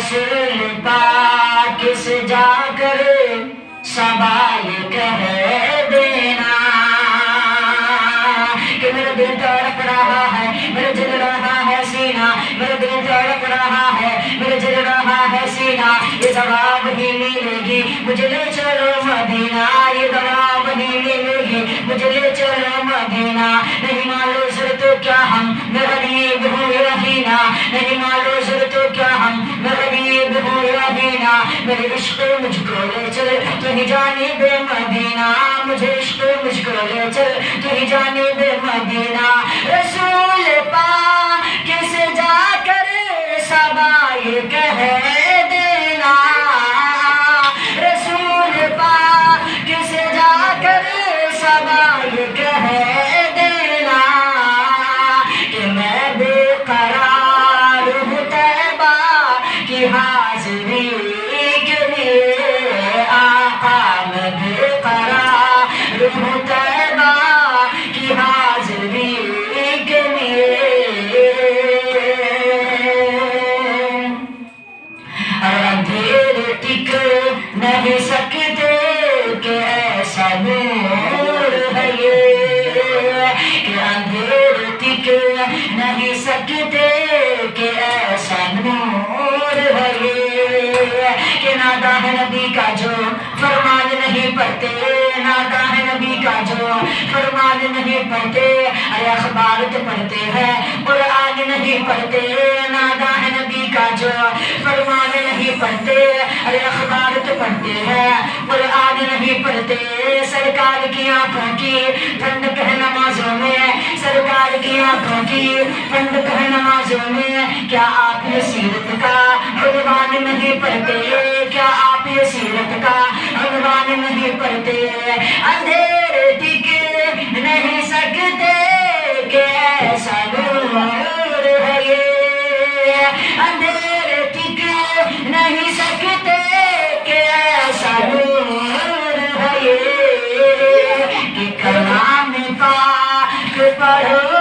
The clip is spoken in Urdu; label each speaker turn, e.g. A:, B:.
A: رسول پاک سے جا کر سوال کہہ دینا کہ میرا دل تڑپ رہا ہے، میرا جل رہا ہے سینہ، میرا دل تڑپ رہا ہے، میرا جل رہا ہے سینہ، یہ دوا وہی ملے گی مجھے لے چلو مدینہ، یہ دوا وہی ملے گی مجھے لے چلو مدینہ، نہیں معلوم سر تو کیا ہم میں غریب ہوں یا ہینا، نہیں معلوم سر تو کیا ہم میں غریب ہوں یا ہینا، میرے عشق مجھ کو لے چل تو ہی جانب مدینہ، مجھے عشق مجھ کو لے چل تو ہی جانب مدینہ، رسول پاک سے جا کر سوال کہہ دینا، رسول پاک سے جا کر سوال کہہ دینا کہ میں بے قرار ہوں طیبہ کی حاضری کے لیے، آقا میں بے قرار ہوں طیبہ کی حاضری کے لیے، اندھیرے ٹک نہیں سکتے کہ ایسا نور ہے یہ، کہ اندھیرے ٹک نہیں سکتے کہ ایسا نور ہے یہ، کہ نادا ہے نبی کا جو فرمان نہیں پڑھتے، نادا ہے نبی کا جو فرمان نہیں پڑھتے، ارے اخبار تو پڑھتے ہیں قرآن نہیں پڑھتے، نادا ہے نبی کا جو فرمان نہیں پڑھتے، ارے اخبار تو پڑھتے ہیں قرآن نہیں پڑھتے، سرکار کی آنکھوں کی ٹھنڈک ہے نمازوں میں، سرکار کی آنکھوں کی ٹھنڈک ہے نمازوں میں، کیا آپ یہ سیرت کا عنوان نہیں پڑھتے، کیا آپ یہ سیرت کا عنوان نہیں پڑھتے، اندھیرے ٹک نہیں سکتے کہ ایسا نور ہے یہ، اندھیرے ٹک نہیں سکتے کہ ایسا نور ہے یہ، کہ کلام پاک پڑھو